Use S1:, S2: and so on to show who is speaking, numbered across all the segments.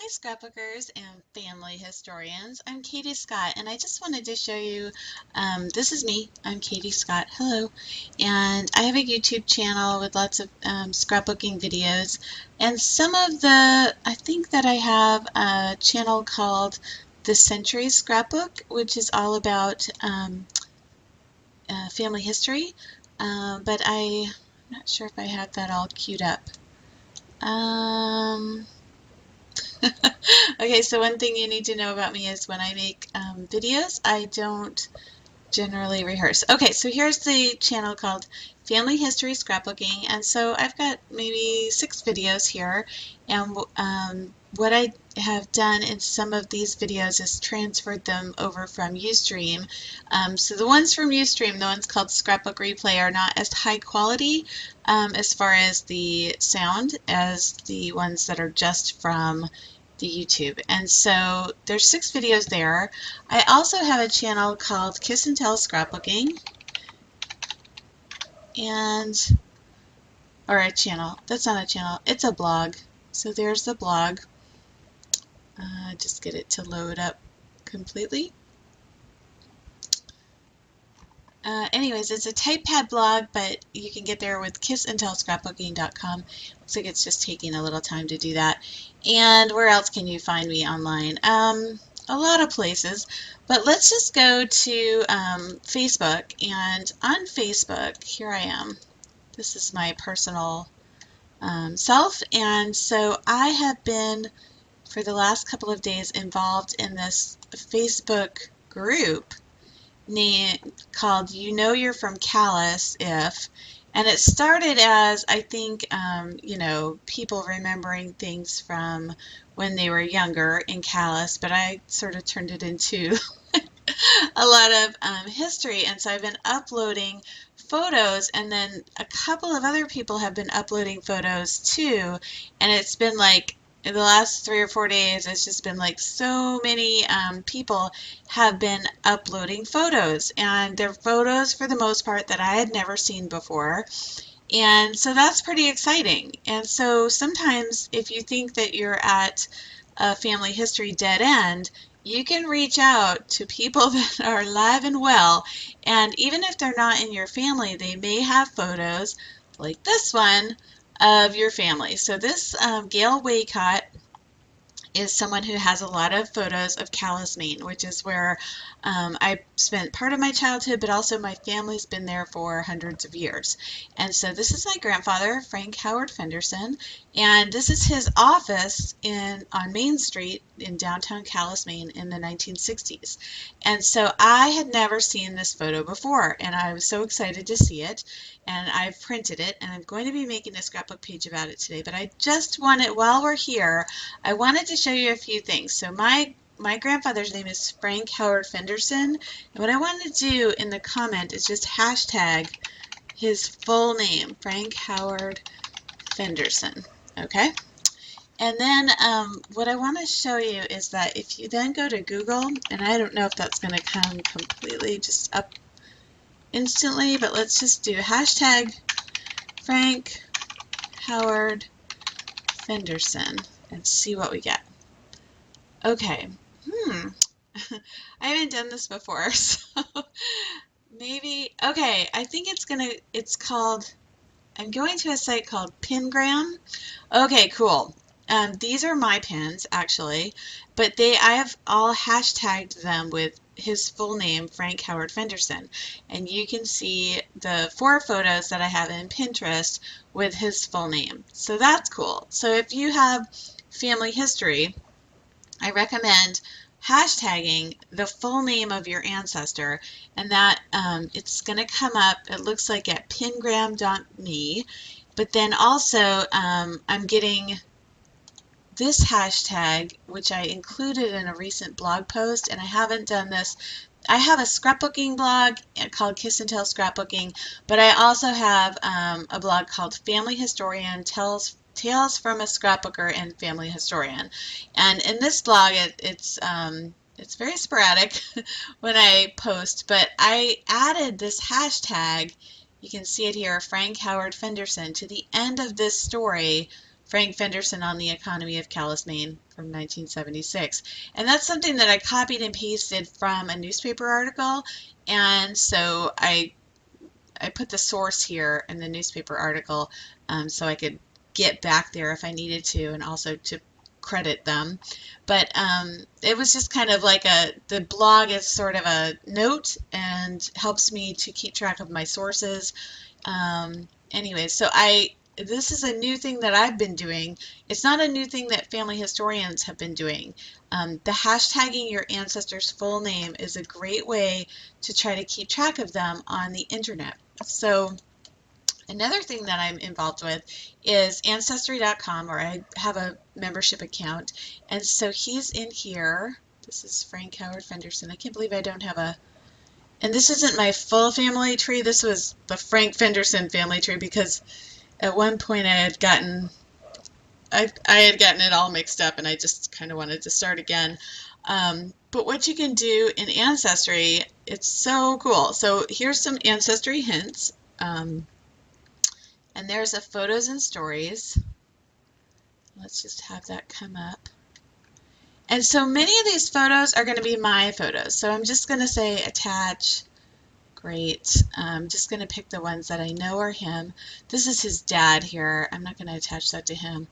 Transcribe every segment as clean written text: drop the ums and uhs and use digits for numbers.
S1: Hi, scrapbookers and family historians. I'm Katie Scott, and I just wanted to show you, this is me. I'm Katie Scott. Hello. And I have a YouTube channel with lots of scrapbooking videos. And I think that I have a channel called The Century Scrapbook, which is all about family history. But I'm not sure if I have that all queued up. Um, Okay, so one thing you need to know about me is when I make videos, I don't generally rehearse. Okay, so here's the channel called Family History Scrapbooking, and so I've got maybe 6 videos here, and what I have done in some of these videos is transferred them over from Ustream. So the ones from Ustream, the ones called Scrapbook Replay, are not as high quality as far as the sound as the ones that are just from the YouTube. And so there's 6 videos there. I also have a channel called Kiss and Tell Scrapbooking, or a channel. That's not a channel. It's a blog. So there's the blog. Just get it to load up completely. Anyways, it's a typepad blog, but you can get there with kissandtellscrapbooking.com. Looks like it's just taking a little time to do that. And where else can you find me online? A lot of places, but let's just go to Facebook. And on Facebook, here I am. This is my personal self, and so I have been, for the last couple of days, involved in this Facebook group called You Know You're from Callus If, and it started as, I think, people remembering things from when they were younger in Callus, but I sort of turned it into a lot of history, and so I've been uploading photos, and then a couple of other people have been uploading photos too, and it's been like in the last 3 or 4 days, it's just been like so many people have been uploading photos, and they're photos for the most part that I had never seen before. And so that's pretty exciting. And so sometimes if you think that you're at a family history dead end, you can reach out to people that are alive and well. And even if they're not in your family, they may have photos like this one of your family. So this Gail Waycott is someone who has a lot of photos of Calais, Maine, which is where I spent part of my childhood, but also my family's been there for hundreds of years. And so this is my grandfather, Frank Howard Fenderson, and this is his office on Main Street in downtown Calais, Maine in the 1960s. And so I had never seen this photo before, and I was so excited to see it, and I've printed it, and I'm going to be making a scrapbook page about it today, but I just wanted, while we're here, I wanted to show you a few things. So my grandfather's name is Frank Howard Fenderson, and what I wanted to do in the comment is just hashtag his full name, Frank Howard Fenderson, okay? And then what I want to show you is that if you then go to Google, and I don't know if that's going to come completely just up instantly, but let's just do hashtag Frank Howard Fenderson and see what we get. Okay, I haven't done this before, so maybe, okay, I think it's called, I'm going to a site called Pingram. Okay, cool. These are my pins, actually, but I have all hashtagged them with his full name, Frank Howard Fenderson. And you can see the 4 photos that I have in Pinterest with his full name. So that's cool. So if you have family history, I recommend hashtagging the full name of your ancestor, and that it's going to come up, it looks like at pingram.me, but then also I'm getting this hashtag, which I included in a recent blog post, and I haven't done this. I have a scrapbooking blog called Kiss and Tell Scrapbooking, but I also have a blog called Family Historian Tales from a Scrapbooker and Family Historian. And in this blog, it's very sporadic when I post, but I added this hashtag, you can see it here, Frank Howard Fenderson, to the end of this story Frank Fenderson on the Economy of Calais, Maine from 1976. And that's something that I copied and pasted from a newspaper article. And so I put the source here in the newspaper article so I could get back there if I needed to, and also to credit them. But it was just kind of like the blog is sort of a note and helps me to keep track of my sources. Anyway, so this is a new thing that I've been doing. It's not a new thing that family historians have been doing. The hashtagging your ancestors' full name is a great way to try to keep track of them on the internet. So another thing that I'm involved with is Ancestry.com, or I have a membership account. And so he's in here. This is Frank Howard Fenderson. I can't believe I don't have and this isn't my full family tree. This was the Frank Fenderson family tree because at one point I had gotten it all mixed up, and I just kind of wanted to start again. But what you can do in Ancestry, it's so cool. So here's some Ancestry hints. And there's a photos and stories. Let's just have that come up. And so many of these photos are going to be my photos. So I'm just going to say attach. Great. I'm just going to pick the ones that I know are him. This is his dad here. I'm not going to attach that to him.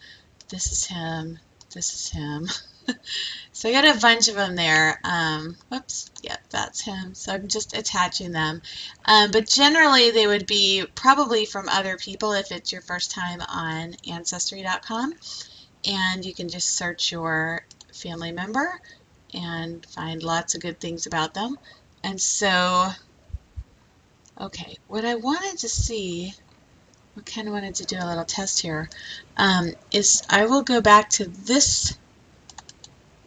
S1: This is him. This is him. So I got a bunch of them there. Whoops. Yeah, that's him. So I'm just attaching them. But generally, they would be probably from other people if it's your first time on Ancestry.com. And you can just search your family member and find lots of good things about them. And so, okay, what I wanted to see, I kind of wanted to do a little test here, is I will go back to this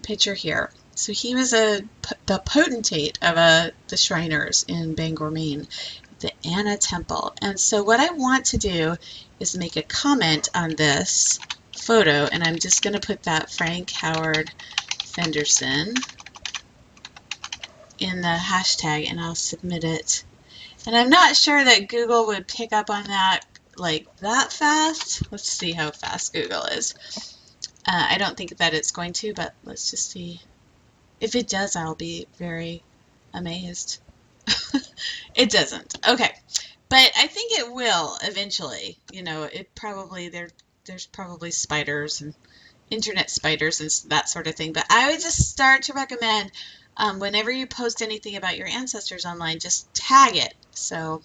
S1: picture here. So he was the potentate of the Shriners in Bangor, Maine, the Anna Temple. And so what I want to do is make a comment on this photo, and I'm just going to put that Frank Howard Fenderson in the hashtag, and I'll submit it. And I'm not sure that Google would pick up on that like that fast. Let's see how fast Google is. I don't think that it's going to, but let's just see. If it does, I'll be very amazed. It doesn't. Okay. But I think it will eventually. You know, it probably, there's probably spiders and internet spiders and that sort of thing. But I would just start to recommend whenever you post anything about your ancestors online, just tag it. So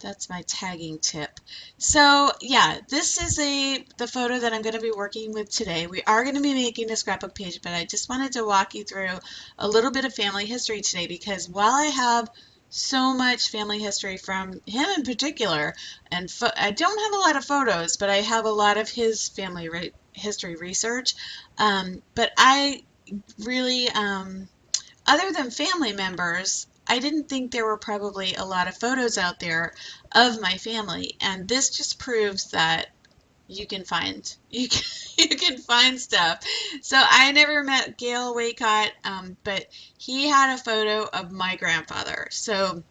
S1: that's my tagging tip. So yeah, this is the photo that I'm going to be working with today. We are going to be making a scrapbook page, but I just wanted to walk you through a little bit of family history today, because while I have so much family history from him in particular, and I don't have a lot of photos, but I have a lot of his family history research. But I really, other than family members, I didn't think there were probably a lot of photos out there of my family, and this just proves that you can find you can find stuff. So I never met Gail Waycott, but he had a photo of my grandfather. So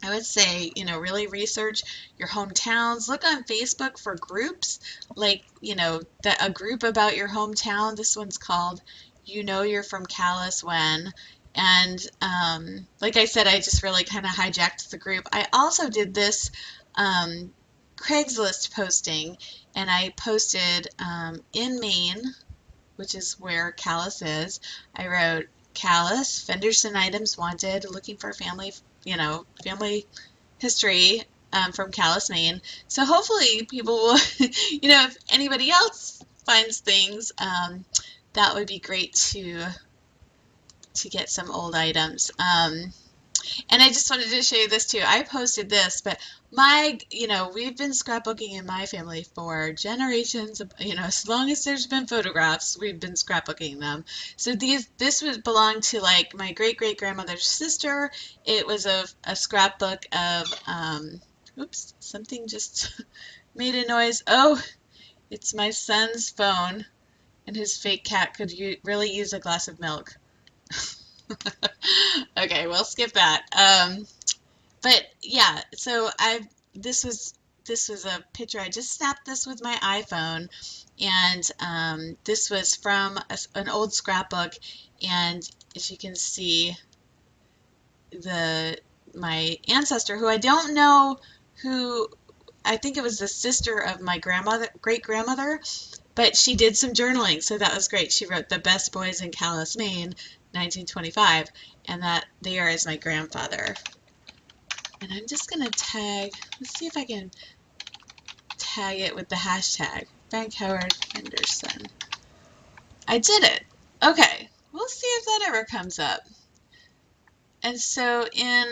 S1: I would say, you know, really research your hometowns. Look on Facebook for groups, like, you know, a group about your hometown. This one's called You Know You're From Calais When. And like I said, I just really kind of hijacked the group. I also did this Craigslist posting, and I posted in Maine, which is where Calais is. I wrote Calais, Fenderson items wanted, looking for family, you know, family history from Calais, Maine. So hopefully people will, you know, if anybody else finds things, that would be great to get some old items. And I just wanted to show you this too. I posted this, but you know, we've been scrapbooking in my family for generations. You know, as long as there's been photographs, we've been scrapbooking them. So this would belong to like my great-great-grandmother's sister. It was a scrapbook of, oops, something just made a noise. Oh, it's my son's phone, and his fake cat could really use a glass of milk. Okay, we'll skip that. But yeah, so this this was a picture. I just snapped this with my iPhone, and this was from an old scrapbook. And as you can see, my ancestor, who I don't know who, I think it was the sister of my great grandmother, but she did some journaling, so that was great. She wrote "The Best Boys in Calais, Maine, 1925," and that there is my grandfather. And I'm just going to tag, let's see if I can tag it with the hashtag, Frank Howard Henderson. I did it. Okay, we'll see if that ever comes up. And so in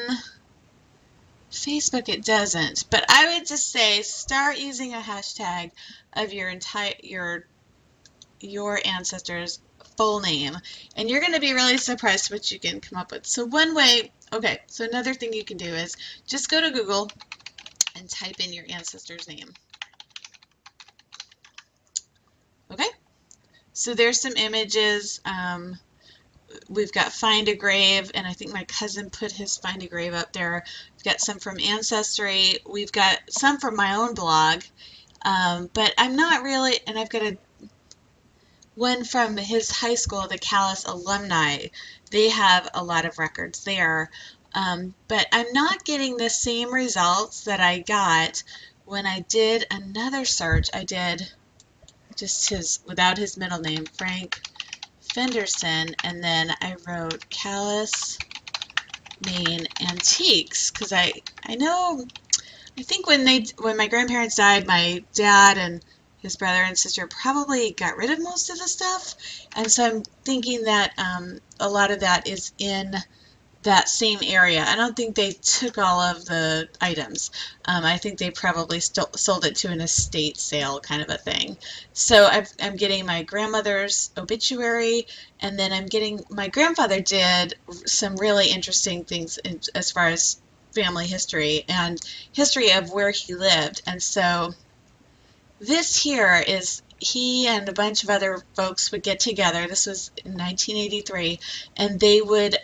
S1: Facebook it doesn't, but I would just say start using a hashtag of your ancestor's full name, and you're going to be really surprised what you can come up with. So one way, okay, so another thing you can do is just go to Google and type in your ancestor's name. Okay, so there's some images. We've got Find a Grave, and I think my cousin put his Find a Grave up there. We've got some from Ancestry. We've got some from my own blog, but I'm not really, and I've got one from his high school, the Calais alumni. They have a lot of records there, but I'm not getting the same results that I got when I did another search. I did just without his middle name, Frank Fenderson, and then I wrote Calais, Maine Antiques, because I know, I think when my grandparents died, my dad and his brother and sister probably got rid of most of the stuff, and so I'm thinking that a lot of that is in that same area. I don't think they took all of the items. I think they probably sold it to an estate sale kind of a thing. So I'm getting my grandmother's obituary, and then I'm getting, my grandfather did some really interesting things as far as family history and history of where he lived. And so this here is, he and a bunch of other folks would get together. This was in 1983, and they would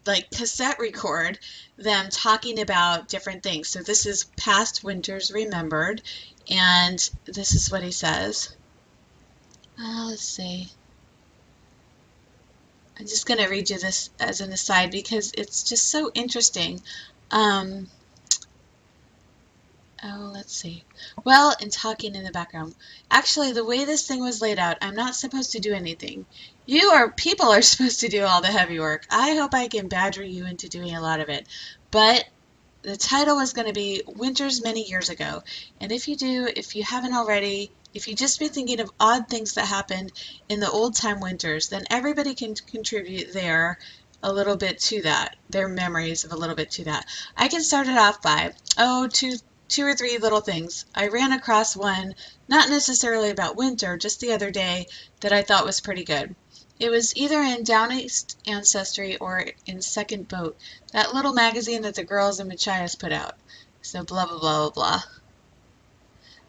S1: like cassette record them talking about different things. So this is Past Winters Remembered, and this is what he says. Let's see. I'm just going to read you this as an aside because it's just so interesting. Let's see. Well, and talking in the background. Actually, the way this thing was laid out, I'm not supposed to do anything. People are supposed to do all the heavy work. I hope I can badger you into doing a lot of it. But the title was going to be Winters Many Years Ago. And if you haven't already, if you just been thinking of odd things that happened in the old time winters, then everybody can contribute a little bit to that, their memories of a little bit to that. I can start it off by, two or three little things. I ran across one, not necessarily about winter, just the other day, that I thought was pretty good. It was either in Down East Ancestry or in Second Boat, that little magazine that the girls in Machias put out. So blah, blah, blah, blah,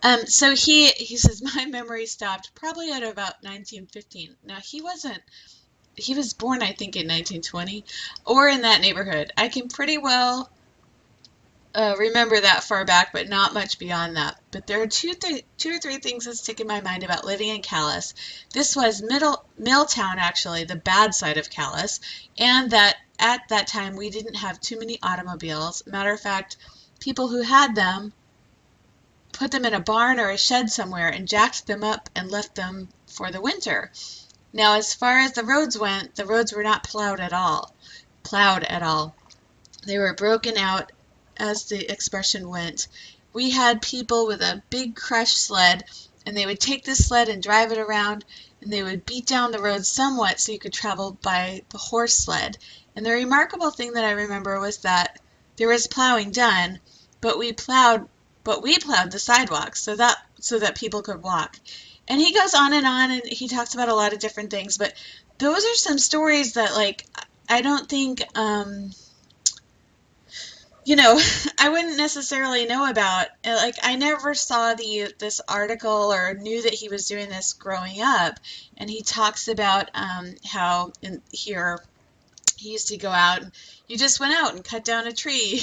S1: blah. So he says, my memory stopped probably at about 1915. Now, he was born, I think, in 1920, or in that neighborhood. I can pretty well remember that far back, but not much beyond that. But there are two or three things that stick in my mind about living in Calais. This was Milltown, actually, the bad side of Calais, and that at that time we didn't have too many automobiles. Matter of fact, people who had them put them in a barn or a shed somewhere and jacked them up and left them for the winter. Now, as far as the roads went, the roads were not plowed at all. They were broken out, as the expression went. We had people with a big crush sled, and they would take this sled and drive it around, and they would beat down the road somewhat so you could travel by the horse sled. And the remarkable thing that I remember was that there was plowing done, but we plowed the sidewalks so that people could walk. And he goes on, and he talks about a lot of different things, but those are some stories that, like, I don't think I wouldn't necessarily know about. Like, I never saw this article or knew that he was doing this growing up. And he talks about how here he used to go out and you just went out and cut down a tree,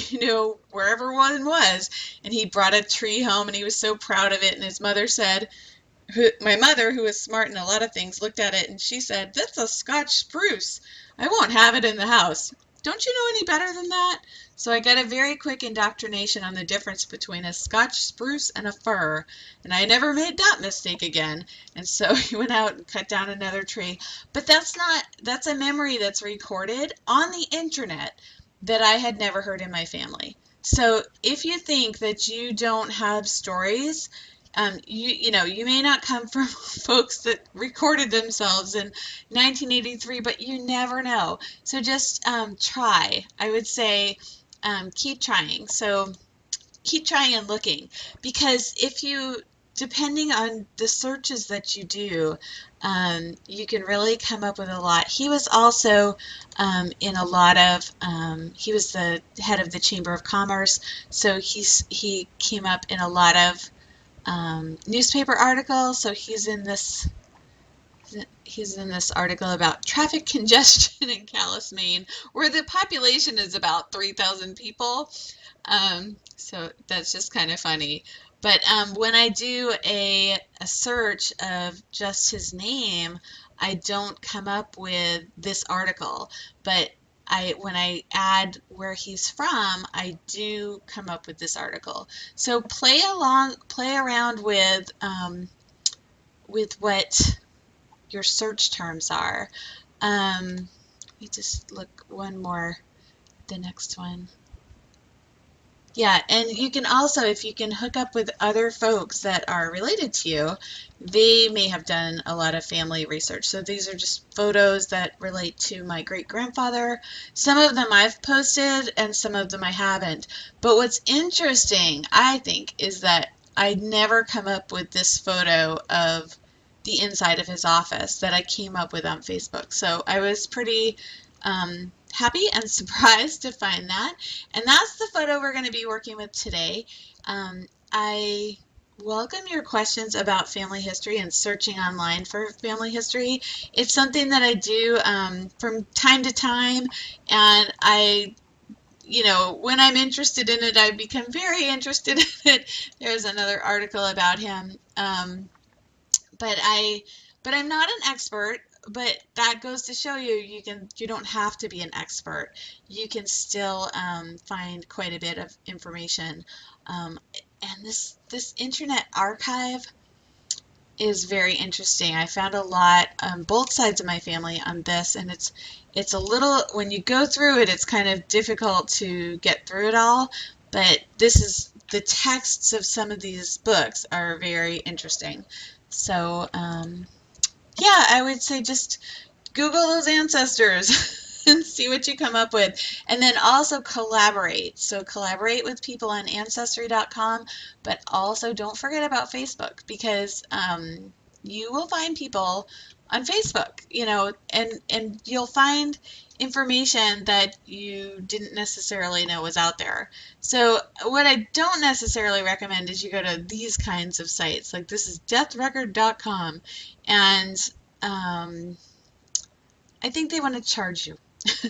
S1: wherever one was. And he brought a tree home and he was so proud of it. And his mother said, my mother, who is smart in a lot of things, looked at it and she said, "That's a Scotch spruce. I won't have it in the house. Don't you know any better than that?" So I got a very quick indoctrination on the difference between a Scotch spruce and a fir, and I never made that mistake again. And so he went out and cut down another tree. But that's a memory that's recorded on the internet that I had never heard in my family. So if you think that you don't have stories, you may not come from folks that recorded themselves in 1983, but you never know. So just try. I would say keep trying. So keep trying and looking, because depending on the searches that you do, you can really come up with a lot. He was also in a lot of, he was the head of the Chamber of Commerce, so he came up in a lot of newspaper article. So he's in this article about traffic congestion in Calais, Maine, where the population is about 3,000 people. So that's just kind of funny. But when I do a search of just his name, I don't come up with this article. But when I add where he's from, I do come up with this article. So play around with what your search terms are. Let me just look one more, the next one. Yeah, and you can also, if you can hook up with other folks that are related to you, they may have done a lot of family research. So these are just photos that relate to my great-grandfather. Some of them I've posted and some of them I haven't. But what's interesting, I think, is that I never come up with this photo of the inside of his office that I came up with on Facebook. So I was pretty happy and surprised to find that. And that's the photo we're going to be working with today. I welcome your questions about family history and searching online for family history. It's something that I do from time to time, and when I'm interested in it, I become very interested in it. There's another article about him. But I'm not an expert, but that goes to show you don't have to be an expert. You can still find quite a bit of information. And this internet archive is very interesting. I found a lot on both sides of my family on this, and it's a little, when you go through it, it's kind of difficult to get through it all, but the texts of some of these books are very interesting. So, yeah, I would say just Google those ancestors and see what you come up with. And then also collaborate. So collaborate with people on Ancestry.com, but also don't forget about Facebook, because you will find people on Facebook, and you'll find information that you didn't necessarily know was out there. So what I don't necessarily recommend is you go to these kinds of sites. Like, this is deathrecord.com, and I think they want to charge you.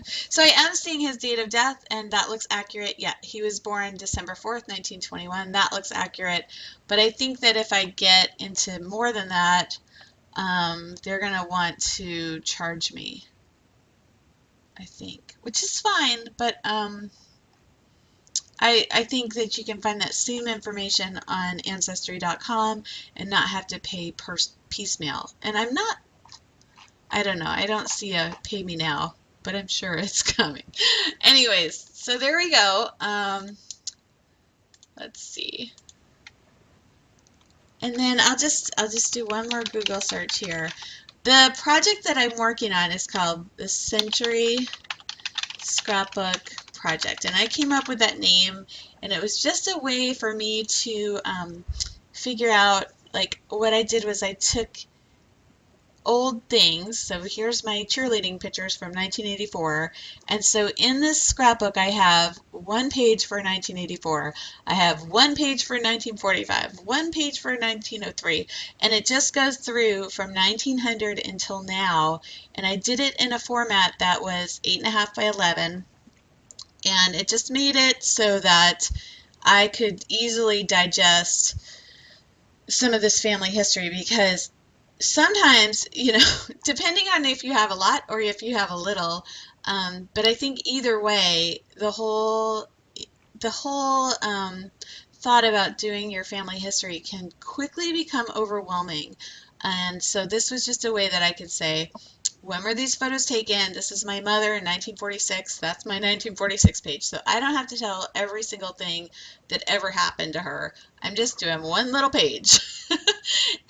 S1: So I am seeing his date of death, and that looks accurate. Yeah, he was born December 4th, 1921. That looks accurate. But I think that if I get into more than that, they're going to want to charge me, I think, which is fine. But I think that you can find that same information on Ancestry.com and not have to pay piecemeal. And I don't know, I don't see a pay me now, but I'm sure it's coming. Anyways, so there we go. Let's see. And then I'll just do one more Google search here. The project that I'm working on is called the Century Scrapbook Project, and I came up with that name, and it was just a way for me to figure out, like, what I did was I took old things. So here's my cheerleading pictures from 1984. And so in this scrapbook, I have one page for 1984. I have one page for 1945, one page for 1903. And it just goes through from 1900 until now. And I did it in a format that was 8.5 by 11. And it just made it so that I could easily digest some of this family history because sometimes, depending on if you have a lot or if you have a little, but I think either way, the whole thought about doing your family history can quickly become overwhelming. And so this was just a way that I could say, when were these photos taken? This is my mother in 1946. That's my 1946 page. So I don't have to tell every single thing that ever happened to her. I'm just doing one little page.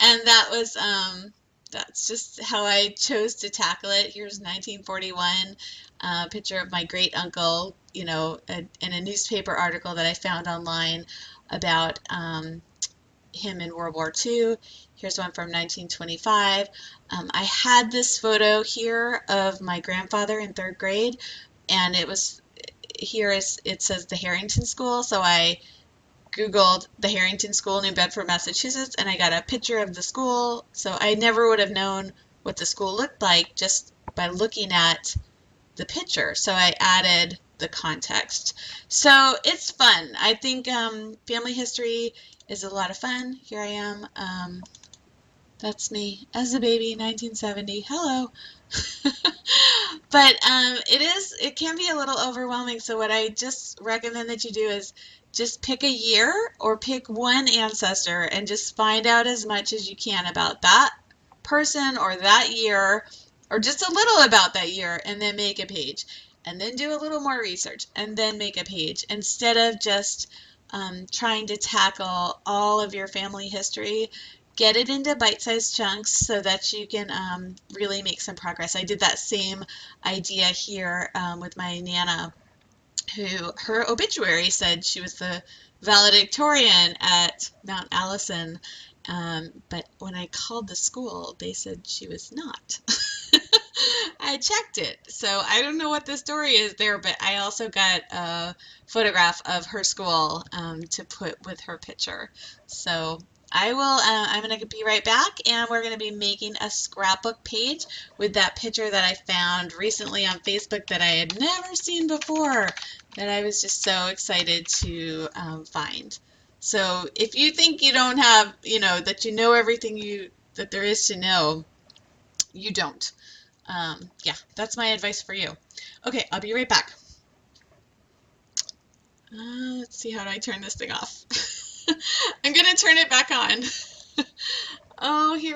S1: And that's just how I chose to tackle it. Here's 1941, a picture of my great uncle, in a newspaper article that I found online about him in World War II. Here's one from 1925. I had this photo here of my grandfather in third grade, and it says the Harrington School, so I Googled the Harrington School, New Bedford, Massachusetts, and I got a picture of the school. So I never would have known what the school looked like just by looking at the picture. So I added the context. So it's fun. I think family history is a lot of fun. Here I am. That's me as a baby, 1970. Hello. But it can be a little overwhelming. So what I just recommend that you do is just pick a year or pick one ancestor and just find out as much as you can about that person or that year, or just a little about that year, and then make a page. And then do a little more research and then make a page instead of just trying to tackle all of your family history. Get it into bite-sized chunks so that you can really make some progress. I did that same idea here with my Nana, who her obituary said she was the valedictorian at Mount Allison, but when I called the school, they said she was not. I checked it, so I don't know what the story is there, but I also got a photograph of her school to put with her picture. So I'm going to be right back, and we're going to be making a scrapbook page with that picture that I found recently on Facebook that I had never seen before, that I was just so excited to find. So if you think you don't have, that you know everything that there is to know, you don't. Yeah, that's my advice for you. Okay, I'll be right back. Let's see, how do I turn this thing off? I'm going to turn it back on. Oh, here